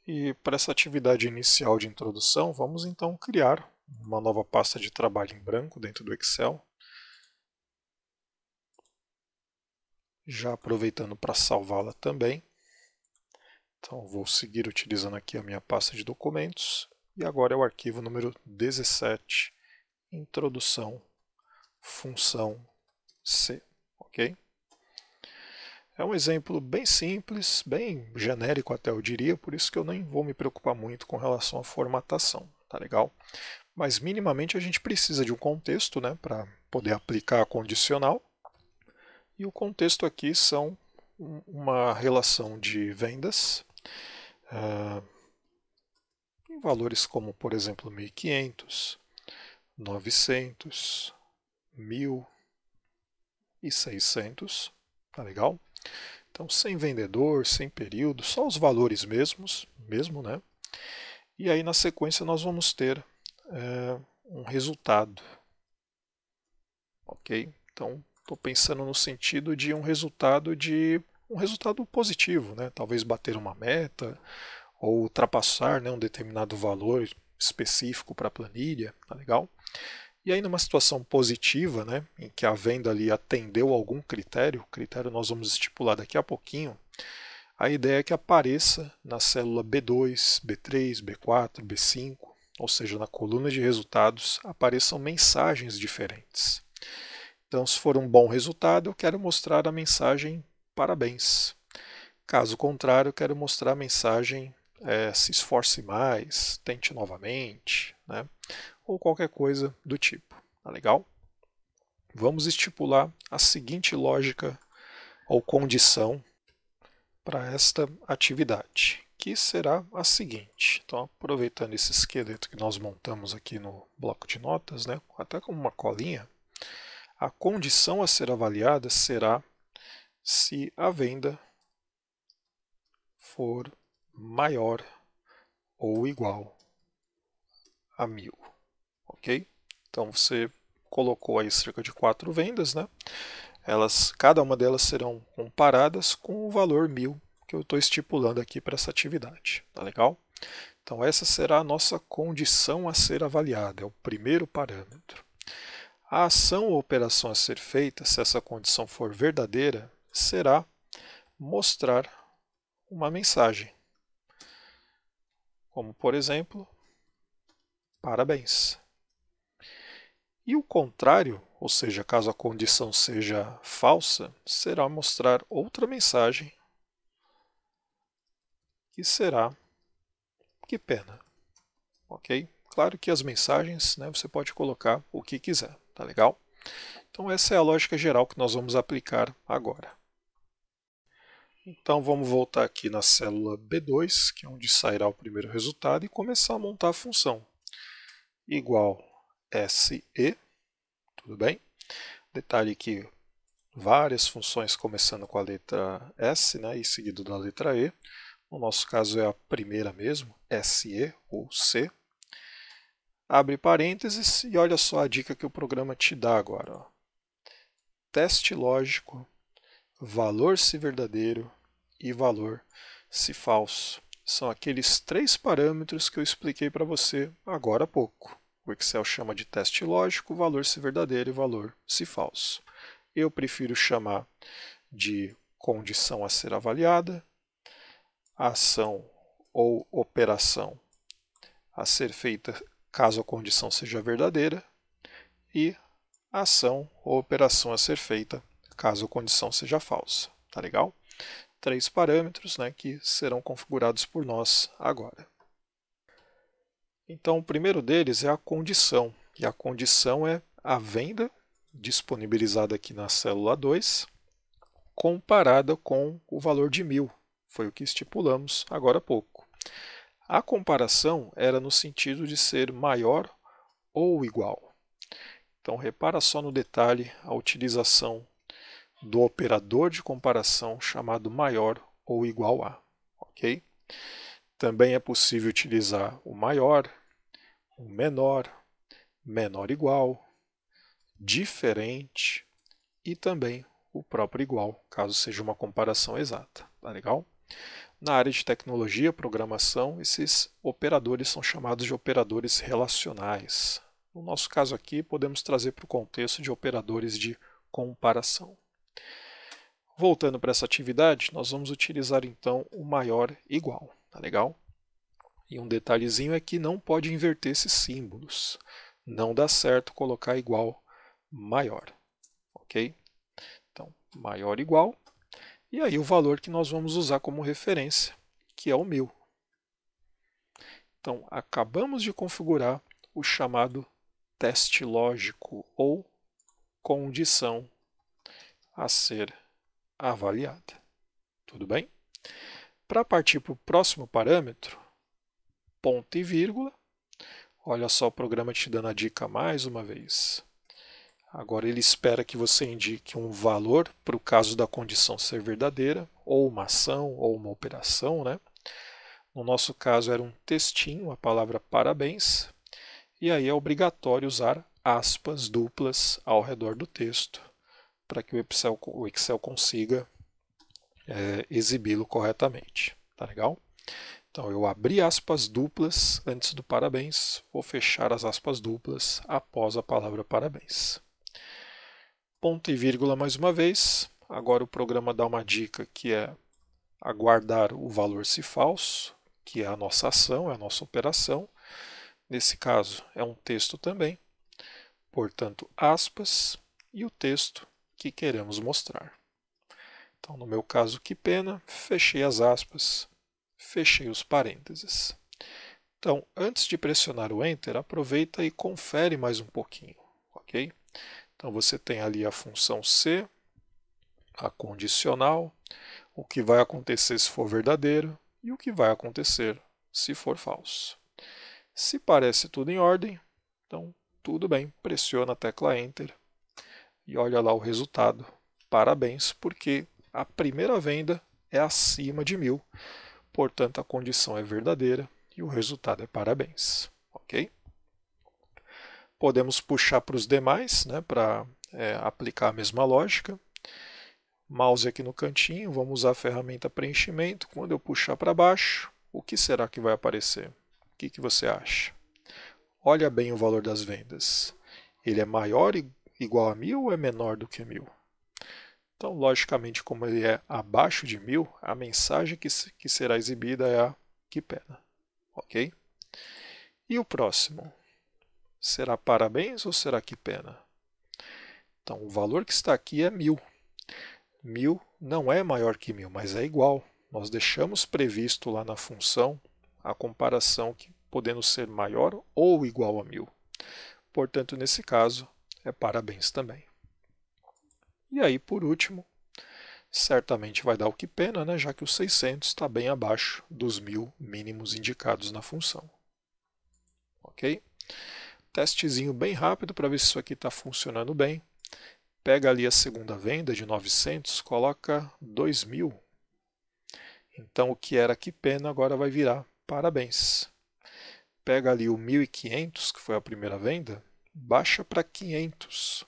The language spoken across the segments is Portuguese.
E para essa atividade inicial de introdução, vamos então criar uma nova pasta de trabalho em branco dentro do Excel. Já aproveitando para salvá-la também. Então vou seguir utilizando aqui a minha pasta de documentos. E agora é o arquivo número 17, introdução, função C, ok? É um exemplo bem simples, bem genérico até eu diria, por isso que eu nem vou me preocupar muito com relação à formatação, tá legal? Mas minimamente a gente precisa de um contexto, né, para poder aplicar a condicional. E o contexto aqui são uma relação de vendas em valores como, por exemplo, 1.500, 900, 1.000 e 600, tá legal? Então, sem vendedor, sem período, só os valores mesmo, né? E aí na sequência nós vamos ter um resultado, ok? Então, estou pensando no sentido de um resultado positivo, né? Talvez bater uma meta ou ultrapassar, né, um determinado valor específico para a planilha, tá legal? E aí numa situação positiva, né, em que a venda ali atendeu algum critério, nós vamos estipular daqui a pouquinho, a ideia é que apareça na célula B2, B3, B4, B5, ou seja, na coluna de resultados, apareçam mensagens diferentes. Então, se for um bom resultado, eu quero mostrar a mensagem parabéns. Caso contrário, eu quero mostrar a mensagem se esforce mais, tente novamente, né? Ou qualquer coisa do tipo. Tá legal? Vamos estipular a seguinte lógica ou condição para esta atividade, que será a seguinte. Então, aproveitando esse esqueleto que nós montamos aqui no bloco de notas, né, até como uma colinha, a condição a ser avaliada será se a venda for maior ou igual a 1.000, ok? Então você colocou aí cerca de 4 vendas, né? Cada uma delas serão comparadas com o valor 1.000 que eu estou estipulando aqui para essa atividade, tá legal? Então essa será a nossa condição a ser avaliada, é o primeiro parâmetro. A ação ou operação a ser feita, se essa condição for verdadeira, será mostrar uma mensagem, como por exemplo, parabéns. E o contrário, ou seja, caso a condição seja falsa, será mostrar outra mensagem, que será que pena, ok? Claro que as mensagens, né, você pode colocar o que quiser, tá legal? Então essa é a lógica geral que nós vamos aplicar agora. Então vamos voltar aqui na célula B2, que é onde sairá o primeiro resultado, e começar a montar a função. Igual SE, tudo bem? Detalhe que várias funções começando com a letra S, né, e seguido da letra E. No nosso caso é a primeira mesmo, SE ou C. Abre parênteses e olha só a dica que o programa te dá agora. Ó. Teste lógico, valor se verdadeiro e valor se falso. São aqueles 3 parâmetros que eu expliquei para você agora há pouco. O Excel chama de teste lógico, valor se verdadeiro e valor se falso. Eu prefiro chamar de condição a ser avaliada, ação ou operação a ser feita caso a condição seja verdadeira e ação ou operação a ser feita caso a condição seja falsa. Tá legal? 3 parâmetros, né, que serão configurados por nós agora. Então, o primeiro deles é a condição. E a condição é a venda disponibilizada aqui na célula 2 comparada com o valor de 1.000. Foi o que estipulamos agora há pouco. A comparação era no sentido de ser maior ou igual. Então, repara só no detalhe a utilização do operador de comparação chamado maior ou igual a. Ok? Também é possível utilizar o maior, o menor, menor igual, diferente e também o próprio igual, caso seja uma comparação exata. Tá legal? Na área de tecnologia, programação, esses operadores são chamados de operadores relacionais. No nosso caso aqui, podemos trazer para o contexto de operadores de comparação. Voltando para essa atividade, nós vamos utilizar então o maior igual, tá legal? E um detalhezinho é que não pode inverter esses símbolos. Não dá certo colocar igual maior, ok? Então, maior igual, e aí o valor que nós vamos usar como referência, que é o 1000. Então, acabamos de configurar o chamado teste lógico ou condição a ser avaliada. Tudo bem? Para partir para o próximo parâmetro, ponto e vírgula, olha só o programa te dando a dica mais uma vez. Agora ele espera que você indique um valor para o caso da condição ser verdadeira, ou uma ação, ou uma operação, né? No nosso caso era um textinho, a palavra parabéns, e aí é obrigatório usar aspas duplas ao redor do texto, para que o Excel consiga exibi-lo corretamente. Tá legal? Então eu abri aspas duplas antes do parabéns, vou fechar as aspas duplas após a palavra parabéns. Ponto e vírgula mais uma vez. Agora o programa dá uma dica que é aguardar o valor se falso, que é a nossa ação, é a nossa operação. Nesse caso é um texto também, portanto aspas e o texto que queremos mostrar. Então no meu caso, que pena, fechei as aspas, fechei os parênteses. Então antes de pressionar o Enter, aproveita e confere mais um pouquinho, ok? Então você tem ali a função C, a condicional, o que vai acontecer se for verdadeiro e o que vai acontecer se for falso. Se parece tudo em ordem, então tudo bem, pressiona a tecla Enter e olha lá o resultado. Parabéns, porque a primeira venda é acima de 1000, portanto a condição é verdadeira e o resultado é parabéns, ok? Podemos puxar para os demais, né, para aplicar a mesma lógica. Mouse aqui no cantinho, vamos usar a ferramenta preenchimento. Quando eu puxar para baixo, o que será que vai aparecer? O que você acha? Olha bem o valor das vendas. Ele é maior e igual a 1000 ou é menor do que 1000? Então, logicamente, como ele é abaixo de 1000, a mensagem que será exibida é a que pena. Ok? E o próximo? Será parabéns ou será que pena? Então, o valor que está aqui é 1000. 1000 não é maior que 1000, mas é igual. Nós deixamos previsto lá na função a comparação que podendo ser maior ou igual a 1000. Portanto, nesse caso, é parabéns também. E aí, por último, certamente vai dar o que pena, né, já que o 600 está bem abaixo dos 1000 mínimos indicados na função. Ok? Testezinho bem rápido para ver se isso aqui está funcionando bem. Pega ali a segunda venda de 900, coloca 2000. Então o que era que pena agora vai virar parabéns. Pega ali o 1500, que foi a primeira venda, baixa para 500.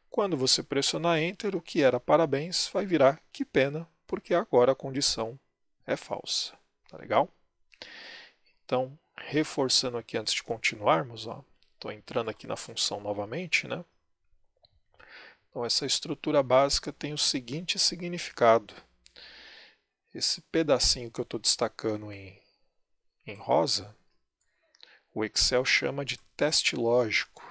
Quando você pressionar Enter, o que era parabéns vai virar que pena, porque agora a condição é falsa. Tá legal? Então, reforçando aqui antes de continuarmos, estou entrando aqui na função novamente, né? Então, essa estrutura básica tem o seguinte significado. Esse pedacinho que eu estou destacando em rosa, o Excel chama de teste lógico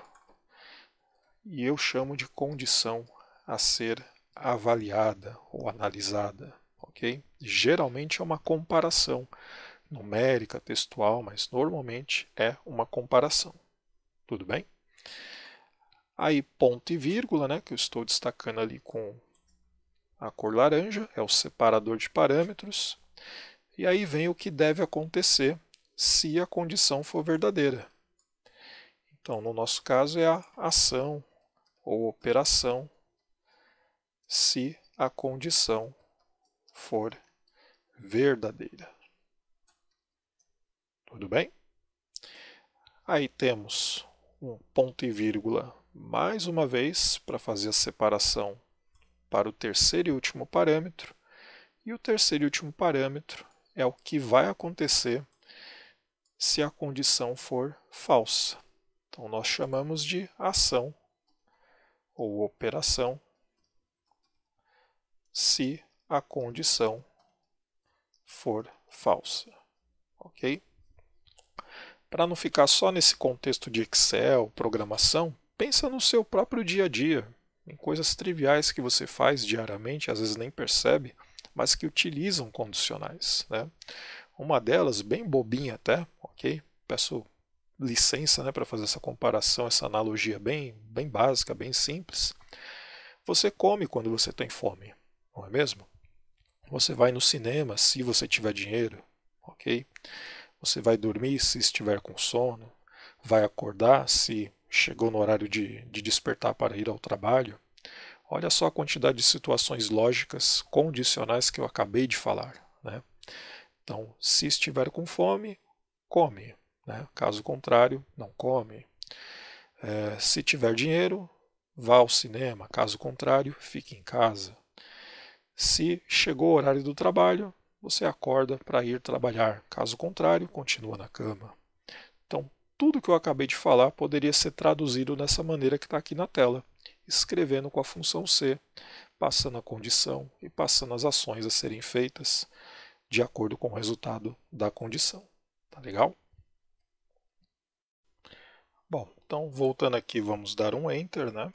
e eu chamo de condição a ser avaliada ou analisada. Okay? Geralmente é uma comparação numérica, textual, mas normalmente é uma comparação. Tudo bem? Aí ponto e vírgula, né, que eu estou destacando ali com a cor laranja, é o separador de parâmetros. E aí vem o que deve acontecer se a condição for verdadeira. Então, no nosso caso, é a ação ou operação se a condição for verdadeira. Tudo bem? Aí temos um ponto e vírgula mais uma vez para fazer a separação para o terceiro e último parâmetro. E o terceiro e último parâmetro é o que vai acontecer se a condição for falsa. Então, nós chamamos de ação ou operação se a condição for falsa. Ok? Para não ficar só nesse contexto de Excel, programação, pensa no seu próprio dia a dia, em coisas triviais que você faz diariamente, às vezes nem percebe, mas que utilizam condicionais, né? Uma delas, bem bobinha até, ok? Peço licença, né, para fazer essa comparação, essa analogia bem básica, bem simples. Você come quando você tem fome, não é mesmo? Você vai no cinema se você tiver dinheiro, ok? Você vai dormir se estiver com sono, vai acordar se chegou no horário de despertar para ir ao trabalho. Olha só a quantidade de situações lógicas, condicionais que eu acabei de falar, né? Então, se estiver com fome, come, né? Caso contrário, não come. Se tiver dinheiro, vá ao cinema. Caso contrário, fique em casa. Se chegou o horário do trabalho, você acorda para ir trabalhar. Caso contrário, continua na cama. Então, tudo que eu acabei de falar poderia ser traduzido dessa maneira que está aqui na tela, escrevendo com a função C, passando a condição e passando as ações a serem feitas de acordo com o resultado da condição. Tá legal? Bom, então voltando aqui, vamos dar um Enter, né?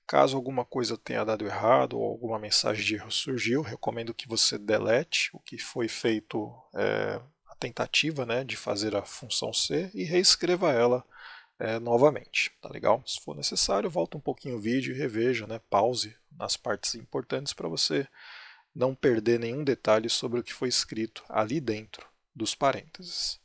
Caso alguma coisa tenha dado errado ou alguma mensagem de erro surgiu, recomendo que você delete o que foi feito, a tentativa, né, de fazer a função C e reescreva ela novamente, tá legal? Se for necessário, volta um pouquinho o vídeo e reveja, né, pause nas partes importantes para você não perder nenhum detalhe sobre o que foi escrito ali dentro dos parênteses.